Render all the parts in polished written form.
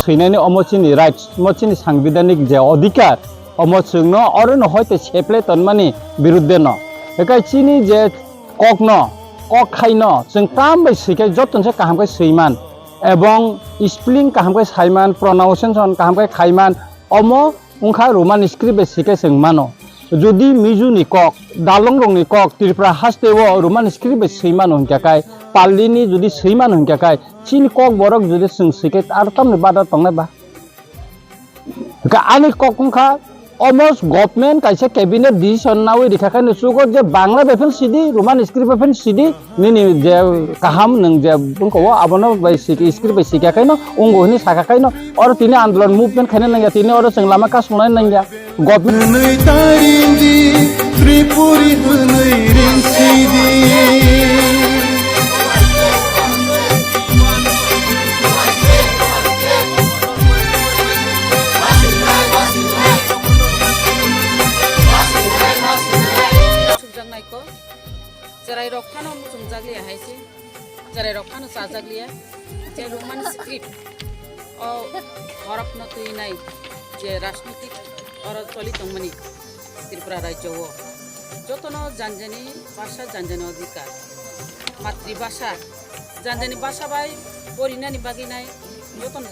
सैनायनि अमचिनि rights मचिनि सांविधानिक जे अधिकार अमचुंनो अरन हयते सेप्ले तनमानि बिरुद्धे न एकाय चिनि जे कक न कक खाइन जों ताम बै सिकाय जतनसे काहामखाय सैमान एवं स्पेलिंग काहामखाय साइमान प्रोनाउंसिएशन काहामखाय खाइमान अम उंखा रोमान स्क्रिप्ट सिकाय जों मानो जुदि मिजुनि कक दालं रंनि कक त्रिपुरा हास्तेव रोमान स्क्रिप्ट सैमान हंखाय पाल्लिनि जुदि सैमान हंखाय चिनि कक बरक जुदि जों सिकाय आरो तामनि बादा तंनाय बा आनी कक उंखा almost government kaisa cabinet decision nawi dikhakan sugo je bangla befen sidi roman script befen sidi nini je kaham nang je bungko abono bai script bai sikakai no ungo ni sakakai no or tini andolan movement khane nang ya tini or sing lama ka sungnai nang ya government nei tarindi tripuri hunai ring sidi Jarai rokhano musumjaglia haisi jarai rokhano sajaglia je roman script o horokno tuinai je rajnitik or tolitongmani Tripura rajyo o jotono janjani bhasha janjani adhikar matribhasha janjani bhasha bai porinani baginai joton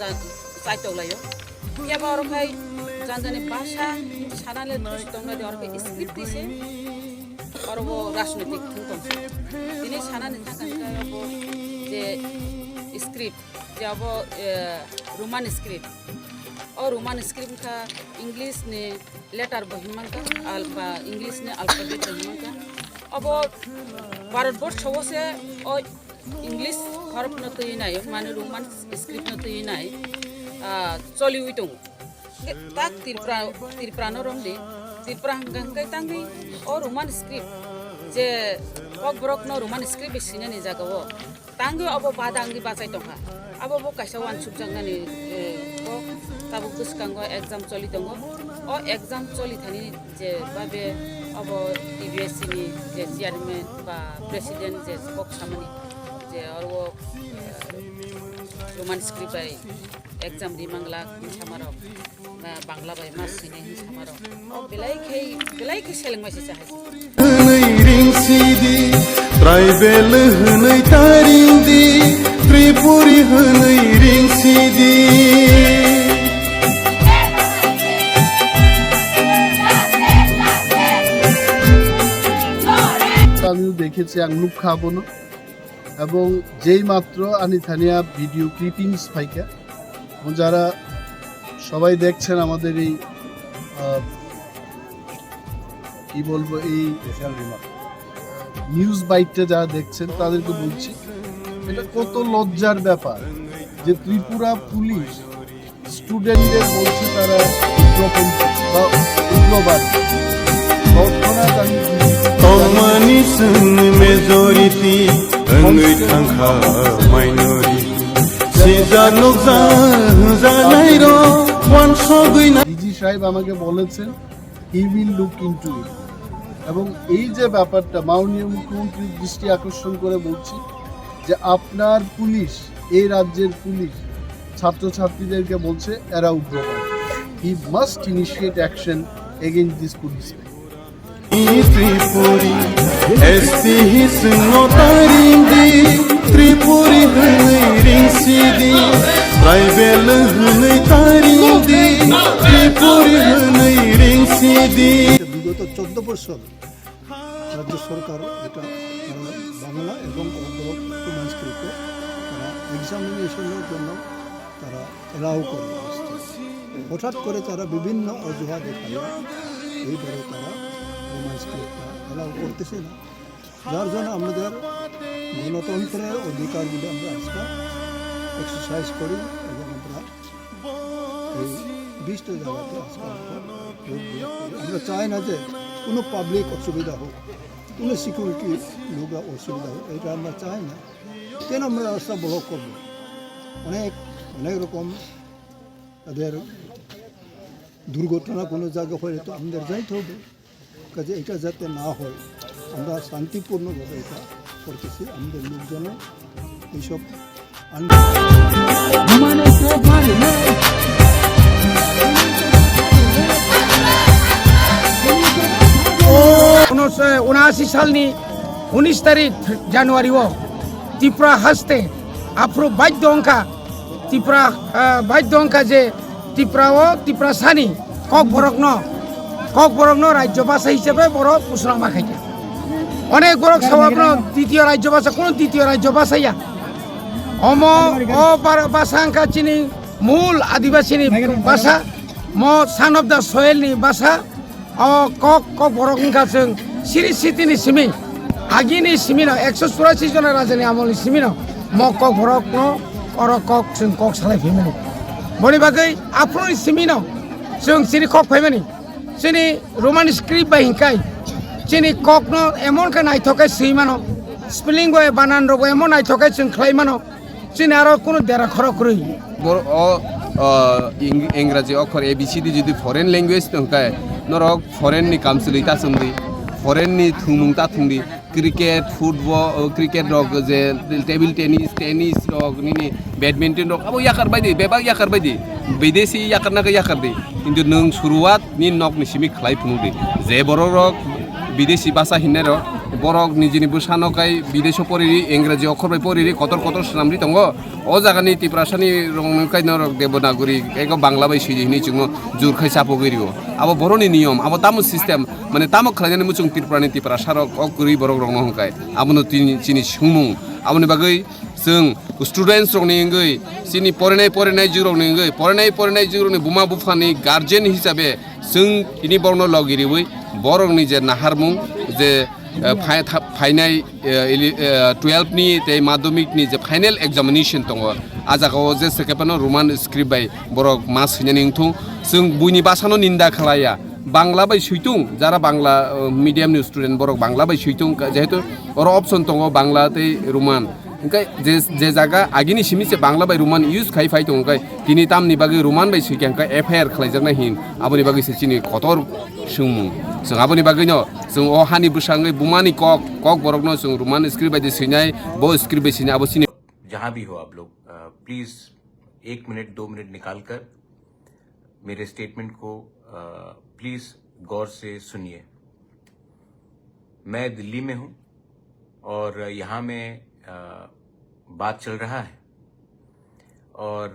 saitoglayo yaba orokai janjani bhasha sanale dustongna de orokai script ise और वो राजनीतिक थुंतों दिने साना ने थांगन का वो जे script या वो Roman script और रोमान स्क्रिप्ट का इंग्लिश ने लेटर बहिमान का अल्फा इंग्लिश ने अल्फाबेट बहिमान का अब वो भारतवर्ष से और इंग्लिश हरफ न तो ये नहीं माने रोमान स्क्रिप्ट न तो ये नहीं चली हुई तो ताक तिरप्रा नरम दे Tripura hangkai tangi or roman script je kok brok no roman script bisine ni jagawo tangi abo badangi bachai tonga abo bo kaisa wan subjangna ni ko tabu kuskango exam choli tongo o exam choli thani je babe abo TBSC ni je chairman ba president je kok samani je or wo roman script ai exam di mangla samaro Bangla by Masini Samaro. Oh, belai ke selling masih sahas. Ring sidi, tribal hunai tarindi, Tripuri hunai ring sidi. আমিও দেখেছি আংলুক খাবো না এবং যেই মাত্র আনি Tania video clippings পাইকা যারা সবাই দেখছেন আমাদের এই কি বলবো এই নিউজ বাইটটা যারা দেখছেন তাদেরকে বলছি এটা কত লজ্জার ব্যাপার যে ত্রিপুরা পুলিশ স্টুডেন্টদের বলছে তারা উগ্রবাদ ডিজি সাহেব আমাকে বলেছেন হি উইল লুক ইনটু ইট এবং এই যে ব্যাপারটা মাননীয় মুখ্যমন্ত্রীর দৃষ্টি আকর্ষণ করে বলছি যে আপনার পুলিশ এই রাজ্যের পুলিশ ছাত্রছাত্রীদেরকে বলছে এরা উগ্রবাদী he must initiate action against this police Tripuri এসি হিস নোতারিন্দি ত্রিপুরি রিং সিদি ট্রাইবেল হুনই তারিন্দি ত্রিপুরি হুনই রিং সিদি বিগত 14 বছর রাজ্য সরকার এটা বাংলা এবং রোমান স্ক্রিপ্টে তারা এক্সামিনেশনের জন্য তারা এলাও করে আসছে হঠাৎ করে তারা বিভিন্ন অজুহাত দেখায় এইভাবে তারা রোমান স্ক্রিপ্টটা এলাও করতেছে না যার জন্য আমাদের গণতন্ত্রের অধিকারগুলো আমরা আজকে এক্সারসাইজ করি এবং আমরা এই 20টা জায়গাতে আজকে আমরা চাই না যে কোনো পাবলিক অসুবিধা হোক কোনো সিকিউরিটি লোক অসুবিধা হোক এটা আমরা চাই না কেন আমরা রাস্তা ব্লক করবো অনেক রকম তাদের দুর্ঘটনা কোনো জায়গা হলে তো আমাদের যাইতে হবে কাজে এটা যাতে না হয় আমরা শান্তিপূর্ণভাবে এটা করতেছি আমাদের লোকজনও এইসব सालनि 19 तारिख जानुवारियाव त्रिपुरा हस्ते आफ्रो बाध्य अंका जे त्रिपुरा सानि कक बरकनो राज्य भाषा हिसाबै बर' घोषणा माखायदो अनेक बरक सभाबनो द्वितीय राज्य भाषा कोनो द्वितीय राज्य भाषाया भाषा अंका चिनि मूल आदिवासी भाषा सन ऑफ द सोइल नि भाषा कक बरक अंका जों सिरि सिटिनि सिमि आगिनि सिमिनो 184 जन राजानि आमलनि सिमिनो कक बरकनो और कक जों कक सालाय फैमानि बनि बागै आफ्रोनि सिमिनो जों सिरि कक फैमानि जोंनि रोमान स्क्रिप्ट बाहिंखाय जोंनि ककनो एमन का नायथकाय सैमानो स्पेलिंग बय बानान रग एमन नायथकाय जों खालायमानो जोंनि आरो कोनो देरा खरखरै इंराजी अक्षर ABCD जुदि फरेन लैंग्वेज दंखाय नरक फरेन नि कामसुलिता सोमदि फरेन नि थुमुंता थुंदि क्रिकेट फुटबल क्रिकेट रग जे टेबल टेनिस रग नि बैडमिंटन रग अब याकर बायदि बेबा याकर बायदि विदेशी याकर ना याकर दि किन्तु नों शुरुआत नि नक निसिमि खलाय फुनुदि जे बर रग विदेशी भाषा हिन्ने रग बरक निजिनि बुसानकाय विदेश परिरि इंराजी अक्षर बाय परिरि कतर सामरि दङ अ जागानि त्रिपुरासानि रंनकाय नरक देबनागरी एक बांला बाय सिजिनि जों जुरखाय सापगरियो अब बरनि नियम अब तामु सिस्टेम माने तामु खलायनानै मुचुं त्रिपुरानि त्रिपुरासारक अगुरि बरक रंनो हंखाय आबनो तिनि सुमुं आबनि बागै जों स्टुडेन्ट्स रंनि इंगै सिनि फरायनाय जुरनि बुमा बुफानि गार्जेन हिसाबै जों इनि बरनो लगिरिबै बरंनि जे नाहारमुं जे फाइनाल 12 नि ते माध्यमिक नि जे फाइनल एग्जामिनेशन दङ आजागाव जे सेकेपनो रोमान स्क्रिप्ट बाय बरक मास हिनानि इंथु जों बुइनि भाषानो निन्दा खालाया Bangla bye सैतुं Zara Bangla medium नि स्टुडेन्ट बरक बांला बाय सैतुं जेहेतु और ऑप्शन दङ बांला ते रोमान ओंखाय जे जागा आगिनि सिमिसे बांला बाय रोमान यूज खाय फाय दङ ओंखाय दिनि तामनि बागै रोमान बाय सैखांखा एफआईआर खालायजाना हिन आबनि बागै सेचिनि खतर सुमुं जों आबनि बागैनो जों अ हानि बुसाङै बुमानि कक बरकनो जों रोमान स्क्रिप्ट बायदि सैनाय बो स्क्रिप्ट बाय सैनाय आबो सिनि जहां भी हो आप लोग प्लीज 1 मिनट 2 मिनट निकाल कर मेरे स्टेटमेंट को प्लीज गौर से सुनिए। मैं दिल्ली में हूं और यहाँ में बात चल रहा है और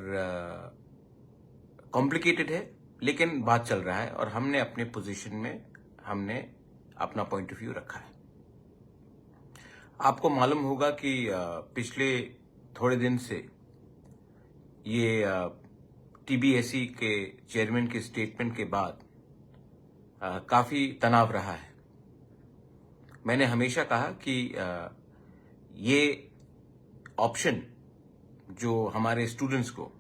कॉम्प्लिकेटेड है लेकिन बात चल रहा है और हमने अपने पोजीशन में हमने अपना पॉइंट ऑफ व्यू रखा है। आपको मालूम होगा कि पिछले थोड़े दिन से ये TBSE के चेयरमैन के स्टेटमेंट के बाद काफी तनाव रहा है। मैंने हमेशा कहा कि ये ऑप्शन जो हमारे स्टूडेंट्स को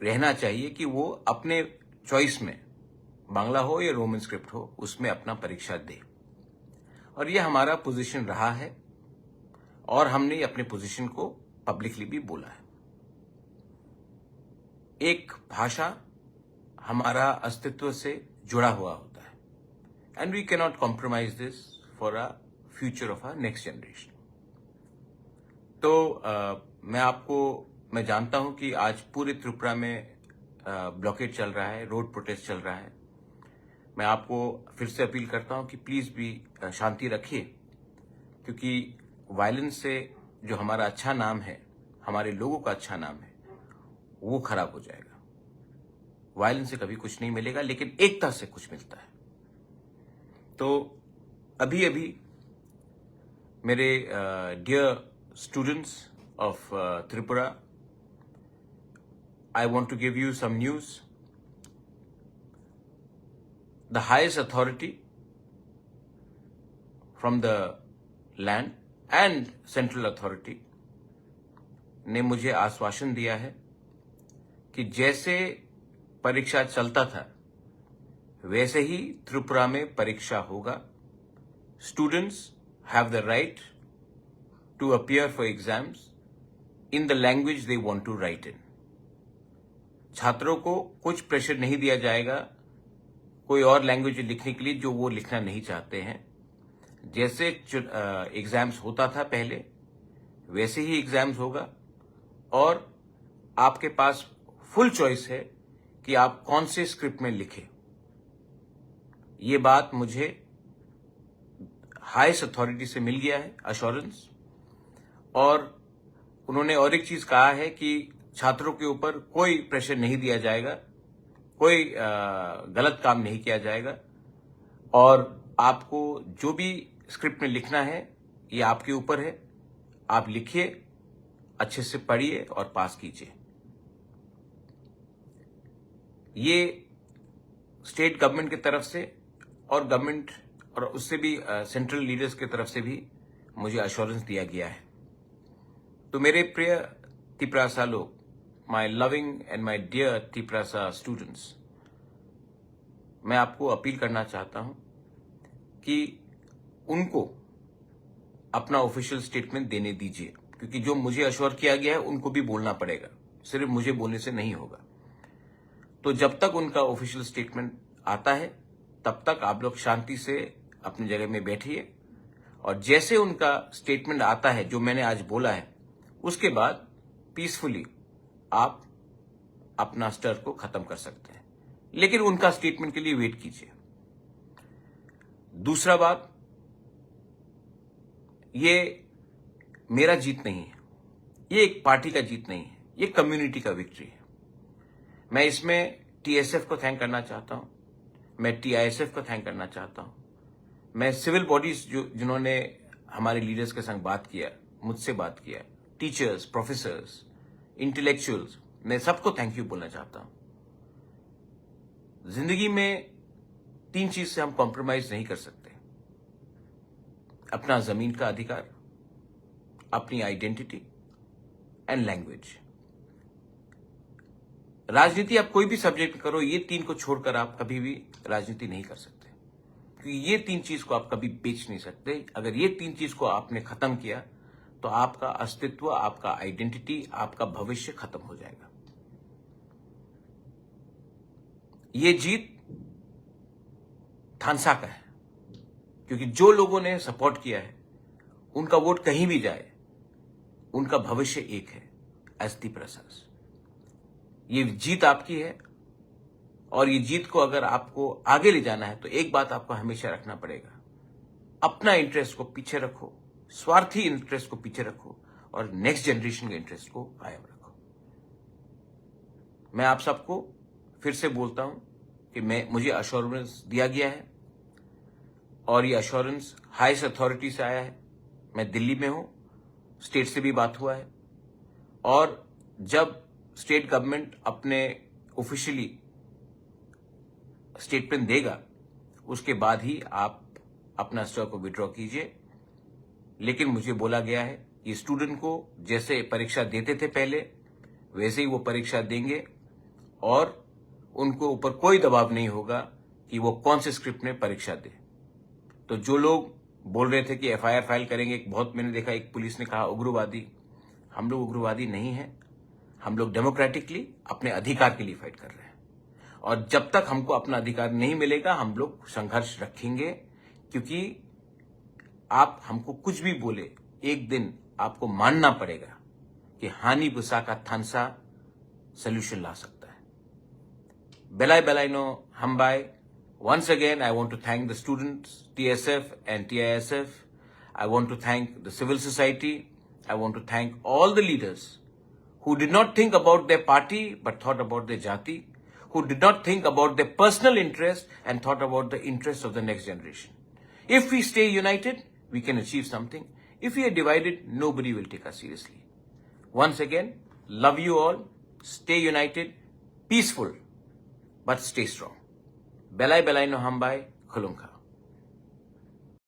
रहना चाहिए कि वो अपने चॉइस में बांग्ला हो या रोमन स्क्रिप्ट हो उसमें अपना परीक्षा दे और ये हमारा पोजीशन रहा है और हमने अपने पोजीशन को पब्लिकली भी बोला है। एक भाषा हमारा अस्तित्व से जुड़ा हुआ होता है and we can not compromise this for a future of a next generation. तो मैं जानता हूं कि आज पूरे त्रिपुरा में ब्लॉकेड चल रहा है, रोड प्रोटेस्ट चल रहा है। मैं आपको फिर से अपील करता हूं कि प्लीज भी शांति रखिए क्योंकि वायलेंस से जो हमारा अच्छा नाम है, हमारे लोगों का अच्छा नाम है, वो खराब हो जाएगा। वायलेंस से कभी कुछ नहीं मिलेगा लेकिन एकता से कुछ मिलता है। तो अभी मेरे dear students of Tripura, I want to give you some news. The highest authority from the land and central authority ने मुझे आश्वासन दिया है कि जैसे परीक्षा चलता था वैसे ही त्रिपुरा में परीक्षा होगा। Students have the right to appear for exams in the language they want to write in. छात्रों को कुछ प्रेशर नहीं दिया जाएगा कोई और लैंग्वेज लिखने के लिए जो वो लिखना नहीं चाहते हैं। जैसे एग्जाम्स होता था पहले वैसे ही एग्जाम्स होगा और आपके पास फुल चॉइस है कि आप कौन से स्क्रिप्ट में लिखें। ये बात मुझे हाईएस्ट अथॉरिटी से मिल गया है, अश्योरेंस। और उन्होंने और एक चीज कहा है कि छात्रों के ऊपर कोई प्रेशर नहीं दिया जाएगा, कोई गलत काम नहीं किया जाएगा, और आपको जो भी स्क्रिप्ट में लिखना है ये आपके ऊपर है। आप लिखिए, अच्छे से पढ़िए और पास कीजिए। ये स्टेट गवर्नमेंट की तरफ से और गवर्नमेंट और उससे भी सेंट्रल लीडर्स की तरफ से भी मुझे अश्योरेंस दिया गया है। तो मेरे प्रिय तिपरासा लोग, my loving and my dear Tiprasa students, मैं आपको अपील करना चाहता हूं कि उनको अपना ऑफिशियल स्टेटमेंट देने दीजिए, क्योंकि जो मुझे अश्योर किया गया है उनको भी बोलना पड़ेगा, सिर्फ मुझे बोलने से नहीं होगा। तो जब तक उनका ऑफिशियल स्टेटमेंट आता है तब तक आप लोग शांति से अपनी जगह में बैठिए, और जैसे उनका स्टेटमेंट आता है जो मैंने आज बोला है, उसके बाद पीसफुली आप अपना स्टर को खत्म कर सकते हैं, लेकिन उनका स्टेटमेंट के लिए वेट कीजिए। दूसरा बात, ये मेरा जीत नहीं है, ये एक पार्टी का जीत नहीं है, ये कम्युनिटी का विक्ट्री है। मैं इसमें टीएसएफ को थैंक करना चाहता हूं, मैं टीआईएसएफ को थैंक करना चाहता हूं, मैं सिविल बॉडीज जिन्होंने हमारे लीडर्स के संग बात किया, मुझसे बात किया, टीचर्स, प्रोफेसर्स, इंटेलेक्चुअल्स, मैं सबको थैंक यू बोलना चाहता हूं। जिंदगी में 3 चीज से हम कॉम्प्रोमाइज नहीं कर सकते: अपना जमीन का अधिकार, अपनी आइडेंटिटी एंड लैंग्वेज। राजनीति आप कोई भी सब्जेक्ट करो, ये 3 को छोड़कर आप कभी भी राजनीति नहीं कर सकते, क्योंकि ये 3 चीज को आप कभी बेच नहीं सकते। अगर ये 3 चीज को आपने खत्म किया तो आपका अस्तित्व, आपका आइडेंटिटी, आपका भविष्य खत्म हो जाएगा। ये जीत थानसा का है, क्योंकि जो लोगों ने सपोर्ट किया है उनका वोट कहीं भी जाए, उनका भविष्य एक है, एस तिपरासास। ये जीत आपकी है, और ये जीत को अगर आपको आगे ले जाना है तो एक बात आपको हमेशा रखना पड़ेगा: अपना इंटरेस्ट को पीछे रखो, स्वार्थी इंटरेस्ट को पीछे रखो, और नेक्स्ट जनरेशन के इंटरेस्ट को कायम रखो। मैं आप सबको फिर से बोलता हूं कि मुझे अश्योरेंस दिया गया है, और ये अश्योरेंस हाईएस्ट अथॉरिटी से आया है। मैं दिल्ली में हूं, स्टेट से भी बात हुआ है, और जब स्टेट गवर्नमेंट अपने ऑफिशियली स्टेटमेंट देगा उसके बाद ही आप अपना स्टॉक को विड्रॉ कीजिए। लेकिन मुझे बोला गया है कि स्टूडेंट को जैसे परीक्षा देते थे पहले, वैसे ही वो परीक्षा देंगे, और उनको ऊपर कोई दबाव नहीं होगा कि वो कौन से स्क्रिप्ट में परीक्षा दे। तो जो लोग बोल रहे थे कि एफआईआर फाइल करेंगे, बहुत मैंने देखा एक पुलिस ने कहा उग्रवादी, हम लोग उग्रवादी नहीं हैं, हम लोग डेमोक्रेटिकली अपने अधिकार के लिए फाइट कर रहे हैं, और जब तक हमको अपना अधिकार नहीं मिलेगा हम लोग संघर्ष रखेंगे। क्योंकि आप हमको कुछ भी बोले, एक दिन आपको मानना पड़ेगा कि हानि बुसा का थानसा सोल्यूशन ला सकता है। बेलाई बेलाइनो हमबाई। Once again, I want to thank the students, TSF and TISF. I want to thank the civil society. I want to thank all the leaders who did not think about their party but thought about their jati, who did not think about their personal interest and thought about the interests of the next generation. If we stay united, we can achieve something. If we are divided, nobody will take us seriously. Once again, love you all. Stay united, peaceful, but stay strong. Belai belai no hambai, khulunka.